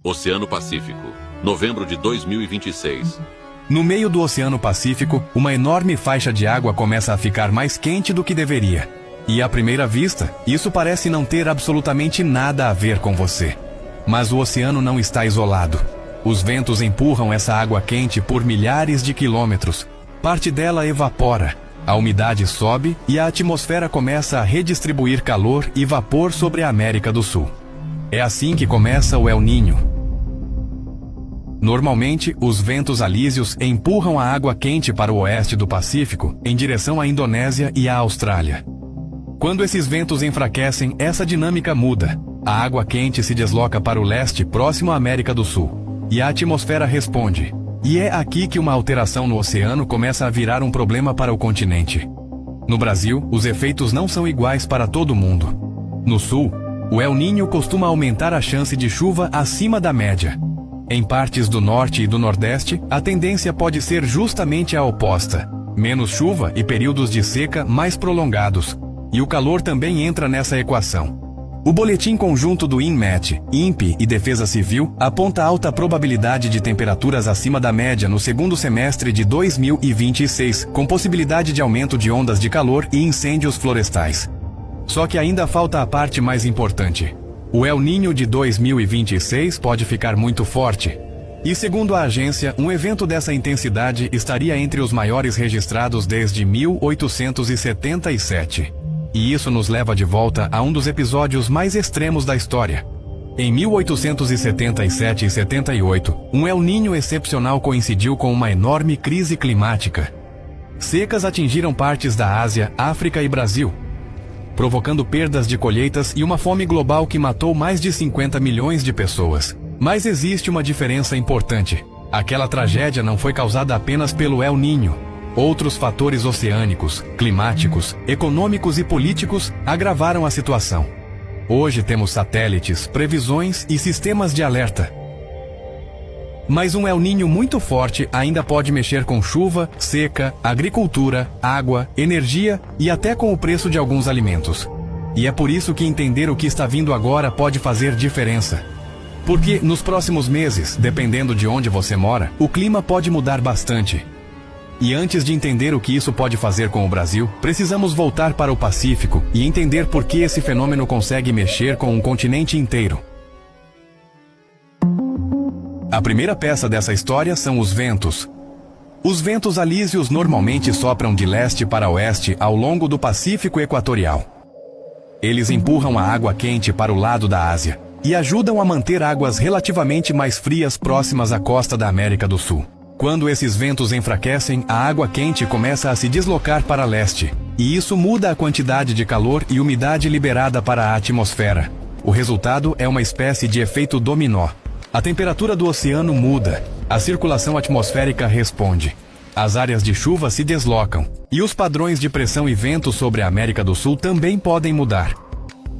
Oceano Pacífico, novembro de 2026. No meio do Oceano Pacífico, uma enorme faixa de água começa a ficar mais quente do que deveria. E à primeira vista, isso parece não ter absolutamente nada a ver com você. Mas o oceano não está isolado. Os ventos empurram essa água quente por milhares de quilômetros. Parte dela evapora, a umidade sobe e a atmosfera começa a redistribuir calor e vapor sobre a América do Sul. É assim que começa o El Niño. Normalmente, os ventos alísios empurram a água quente para o oeste do Pacífico, em direção à Indonésia e à Austrália. Quando esses ventos enfraquecem, essa dinâmica muda. A água quente se desloca para o leste, próximo à América do Sul. E a atmosfera responde. E é aqui que uma alteração no oceano começa a virar um problema para o continente. No Brasil, os efeitos não são iguais para todo mundo. No sul, o El Niño costuma aumentar a chance de chuva acima da média. Em partes do norte e do nordeste, a tendência pode ser justamente a oposta. Menos chuva e períodos de seca mais prolongados. E o calor também entra nessa equação. O boletim conjunto do INMET, INPE e Defesa Civil aponta alta probabilidade de temperaturas acima da média no segundo semestre de 2026, com possibilidade de aumento de ondas de calor e incêndios florestais. Só que ainda falta a parte mais importante. O El Niño de 2026 pode ficar muito forte. E segundo a agência, um evento dessa intensidade estaria entre os maiores registrados desde 1877. E isso nos leva de volta a um dos episódios mais extremos da história. Em 1877 e 78, um El Niño excepcional coincidiu com uma enorme crise climática. Secas atingiram partes da Ásia, África e Brasil, provocando perdas de colheitas e uma fome global que matou mais de 50 milhões de pessoas. Mas existe uma diferença importante. Aquela tragédia não foi causada apenas pelo El Niño. Outros fatores oceânicos, climáticos, econômicos e políticos agravaram a situação. Hoje temos satélites, previsões e sistemas de alerta. Mas um El Niño muito forte ainda pode mexer com chuva, seca, agricultura, água, energia e até com o preço de alguns alimentos. E é por isso que entender o que está vindo agora pode fazer diferença. Porque nos próximos meses, dependendo de onde você mora, o clima pode mudar bastante. E antes de entender o que isso pode fazer com o Brasil, precisamos voltar para o Pacífico e entender por que esse fenômeno consegue mexer com um continente inteiro. A primeira peça dessa história são os ventos. Os ventos alísios normalmente sopram de leste para oeste ao longo do Pacífico Equatorial. Eles empurram a água quente para o lado da Ásia e ajudam a manter águas relativamente mais frias próximas à costa da América do Sul. Quando esses ventos enfraquecem, a água quente começa a se deslocar para leste, e isso muda a quantidade de calor e umidade liberada para a atmosfera. O resultado é uma espécie de efeito dominó. A temperatura do oceano muda, a circulação atmosférica responde, as áreas de chuva se deslocam, e os padrões de pressão e vento sobre a América do Sul também podem mudar.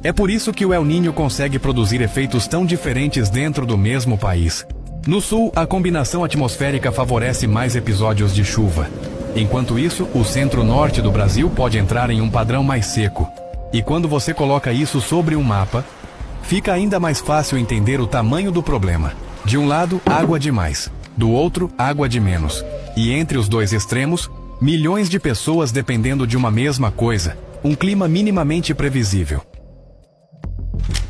É por isso que o El Niño consegue produzir efeitos tão diferentes dentro do mesmo país. No sul, a combinação atmosférica favorece mais episódios de chuva. Enquanto isso, o centro-norte do Brasil pode entrar em um padrão mais seco. E quando você coloca isso sobre um mapa, fica ainda mais fácil entender o tamanho do problema. De um lado, água demais. Do outro, água de menos. E entre os dois extremos, milhões de pessoas dependendo de uma mesma coisa. Um clima minimamente previsível.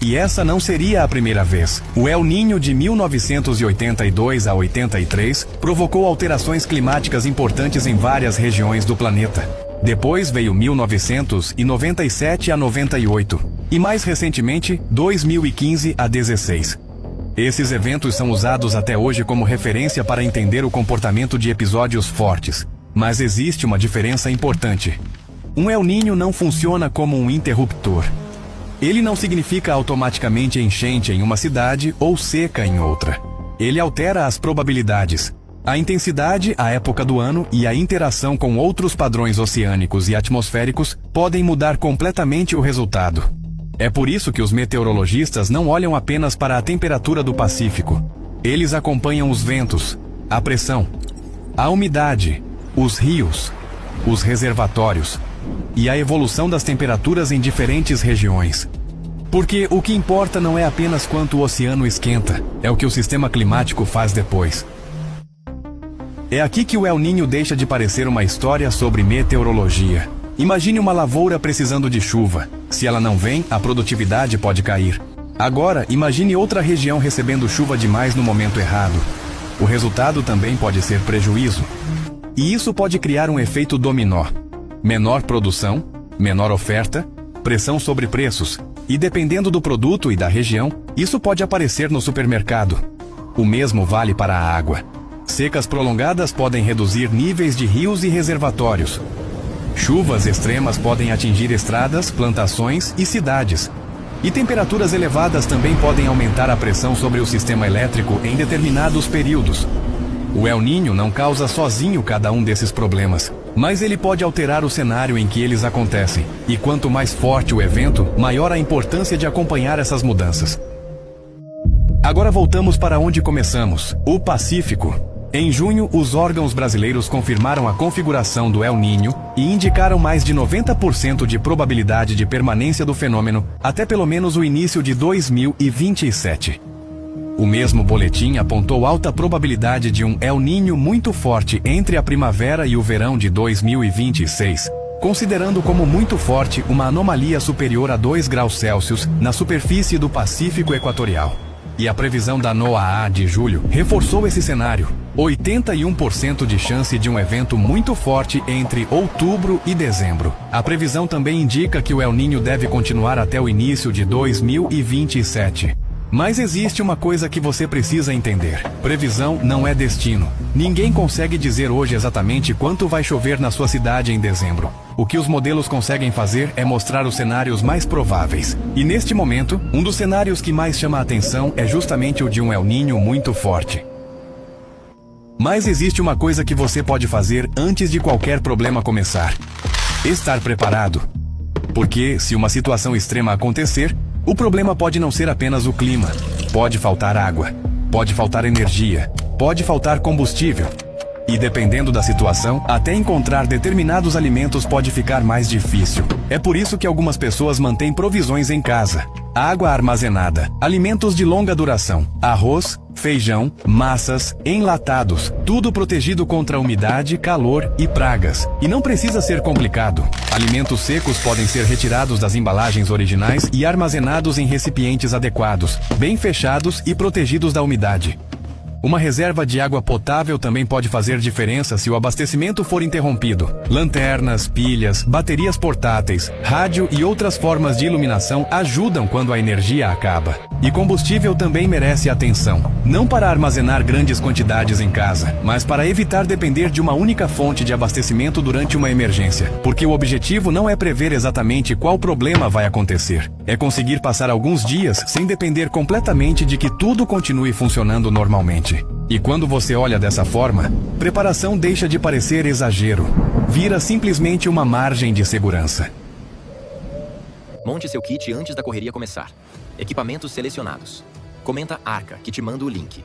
E essa não seria a primeira vez. O El Niño de 1982 a 83 provocou alterações climáticas importantes em várias regiões do planeta. Depois veio 1997 a 98. E mais recentemente, 2015 a 16. Esses eventos são usados até hoje como referência para entender o comportamento de episódios fortes. Mas existe uma diferença importante. Um El Niño não funciona como um interruptor. Ele não significa automaticamente enchente em uma cidade ou seca em outra. Ele altera as probabilidades, a intensidade, a época do ano e a interação com outros padrões oceânicos e atmosféricos podem mudar completamente o resultado. É por isso que os meteorologistas não olham apenas para a temperatura do Pacífico. Eles acompanham os ventos, a pressão, a umidade, os rios, os reservatórios e a evolução das temperaturas em diferentes regiões. Porque o que importa não é apenas quanto o oceano esquenta, é o que o sistema climático faz depois. É aqui que o El Niño deixa de parecer uma história sobre meteorologia. Imagine uma lavoura precisando de chuva. Se ela não vem, a produtividade pode cair. Agora, imagine outra região recebendo chuva demais no momento errado. O resultado também pode ser prejuízo. E isso pode criar um efeito dominó. Menor produção, menor oferta, pressão sobre preços. E dependendo do produto e da região, isso pode aparecer no supermercado. O mesmo vale para a água. Secas prolongadas podem reduzir níveis de rios e reservatórios. Chuvas extremas podem atingir estradas, plantações e cidades. E temperaturas elevadas também podem aumentar a pressão sobre o sistema elétrico em determinados períodos. O El Niño não causa sozinho cada um desses problemas, mas ele pode alterar o cenário em que eles acontecem. E quanto mais forte o evento, maior a importância de acompanhar essas mudanças. Agora voltamos para onde começamos, o Pacífico. Em junho, os órgãos brasileiros confirmaram a configuração do El Niño e indicaram mais de 90% de probabilidade de permanência do fenômeno até pelo menos o início de 2027. O mesmo boletim apontou alta probabilidade de um El Niño muito forte entre a primavera e o verão de 2026, considerando como muito forte uma anomalia superior a 2 graus Celsius na superfície do Pacífico Equatorial. E a previsão da NOAA de julho reforçou esse cenário. 81% de chance de um evento muito forte entre outubro e dezembro. A previsão também indica que o El Niño deve continuar até o início de 2027. Mas existe uma coisa que você precisa entender. Previsão não é destino. Ninguém consegue dizer hoje exatamente quanto vai chover na sua cidade em dezembro. O que os modelos conseguem fazer é mostrar os cenários mais prováveis. E neste momento, um dos cenários que mais chama a atenção é justamente o de um El Niño muito forte. Mas existe uma coisa que você pode fazer antes de qualquer problema começar. Estar preparado. Porque, se uma situação extrema acontecer, o problema pode não ser apenas o clima. Pode faltar água, pode faltar energia, pode faltar combustível. E dependendo da situação, até encontrar determinados alimentos pode ficar mais difícil. É por isso que algumas pessoas mantêm provisões em casa. Água armazenada, alimentos de longa duração, arroz, feijão, massas, enlatados, tudo protegido contra umidade, calor e pragas. E não precisa ser complicado. Alimentos secos podem ser retirados das embalagens originais e armazenados em recipientes adequados, bem fechados e protegidos da umidade. Uma reserva de água potável também pode fazer diferença se o abastecimento for interrompido. Lanternas, pilhas, baterias portáteis, rádio e outras formas de iluminação ajudam quando a energia acaba. E combustível também merece atenção. Não para armazenar grandes quantidades em casa, mas para evitar depender de uma única fonte de abastecimento durante uma emergência. Porque o objetivo não é prever exatamente qual problema vai acontecer. É conseguir passar alguns dias sem depender completamente de que tudo continue funcionando normalmente. E quando você olha dessa forma, preparação deixa de parecer exagero. Vira simplesmente uma margem de segurança. Monte seu kit antes da correria começar. Equipamentos selecionados. Comenta Arca, que te manda o link.